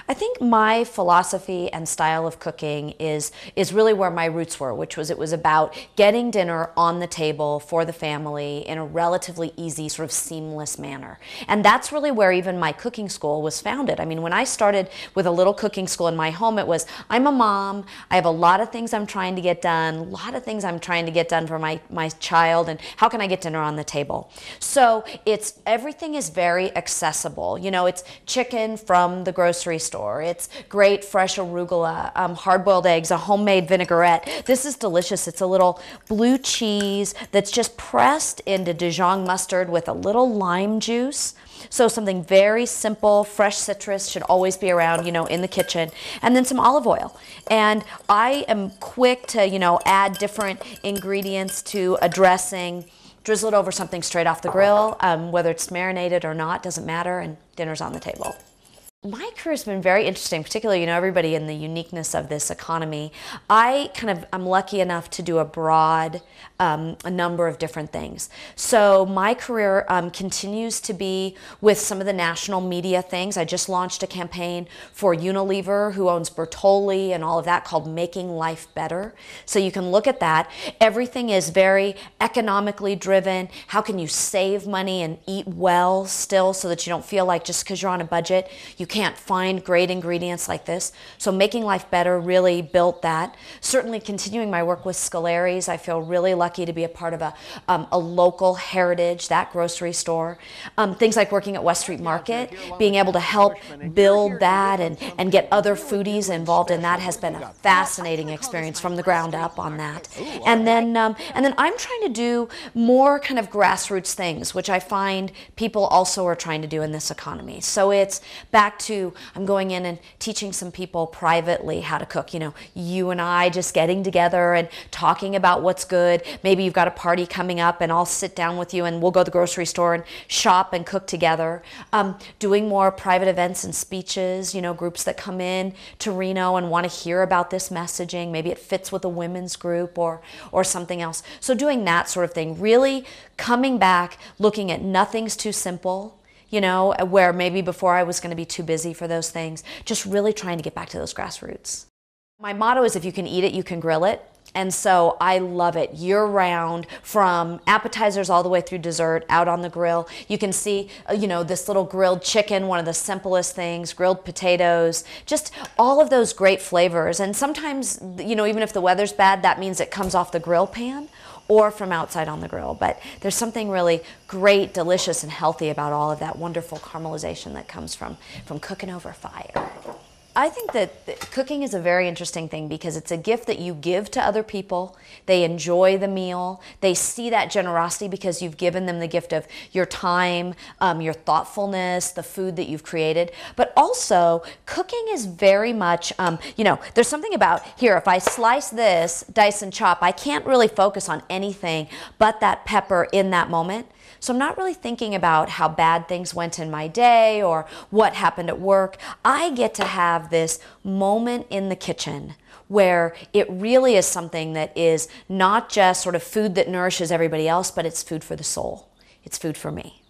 I think my philosophy and style of cooking is really where my roots were, which was it was about getting dinner on the table for the family in a relatively easy, sort of seamless manner. And that's really where even my cooking school was founded. I mean, when I started with a little cooking school in my home, it was, I'm a mom, I have a lot of things I'm trying to get done, a lot of things I'm trying to get done for my child, and how can I get dinner on the table? So everything is very accessible. You know, it's chicken from the grocery store. It's great fresh arugula, hard-boiled eggs, a homemade vinaigrette. This is delicious. It's a little blue cheese that's just pressed into Dijon mustard with a little lime juice. So something very simple. Fresh citrus should always be around, you know, in the kitchen. And then some olive oil. And I am quick to, you know, add different ingredients to a dressing, drizzle it over something straight off the grill, whether it's marinated or not, doesn't matter, and dinner's on the table. My career has been very interesting, particularly, you know, everybody in the uniqueness of this economy. I'm lucky enough to do a broad, a number of different things. So my career continues to be with some of the national media things. I just launched a campaign for Unilever, who owns Bertolli and all of that, called Making Life Better. So you can look at that. Everything is very economically driven. How can you save money and eat well still so that you don't feel like just because you're on a budget, you can't find great ingredients like this. So Making Life Better really built that. Certainly continuing my work with Scolari's, I feel really lucky to be a part of a local heritage, that grocery store. Things like working at West Street Market, being able to help build that and get other foodies involved in that has been a fascinating experience from the ground up on that. And then I'm trying to do more kind of grassroots things, which I find people also are trying to do in this economy. So it's back to, I'm going in and teaching some people privately how to cook. You know, you and I just getting together and talking about what's good. Maybe you've got a party coming up and I'll sit down with you and we'll go to the grocery store and shop and cook together. Doing more private events and speeches, you know, groups that come in to Reno and want to hear about this messaging. Maybe it fits with a women's group or something else. So doing that sort of thing, really coming back, looking at nothing's too simple. You know, where maybe before I was going to be too busy for those things, just really trying to get back to those grassroots. My motto is, if you can eat it, you can grill it. And so I love it year-round, from appetizers all the way through dessert, out on the grill. You can see, you know, this little grilled chicken, one of the simplest things, grilled potatoes, just all of those great flavors. And sometimes, you know, even if the weather's bad, that means it comes off the grill pan or from outside on the grill. But there's something really great, delicious, and healthy about all of that wonderful caramelization that comes from cooking over fire. I think that cooking is a very interesting thing because it's a gift that you give to other people. They enjoy the meal. They see that generosity because you've given them the gift of your time, your thoughtfulness, the food that you've created. But also, cooking is very much, you know, there's something about, here, if I slice this, dice and chop, I can't really focus on anything but that pepper in that moment. So I'm not really thinking about how bad things went in my day or what happened at work. I get to have this moment in the kitchen where it really is something that is not just sort of food that nourishes everybody else, but it's food for the soul. It's food for me.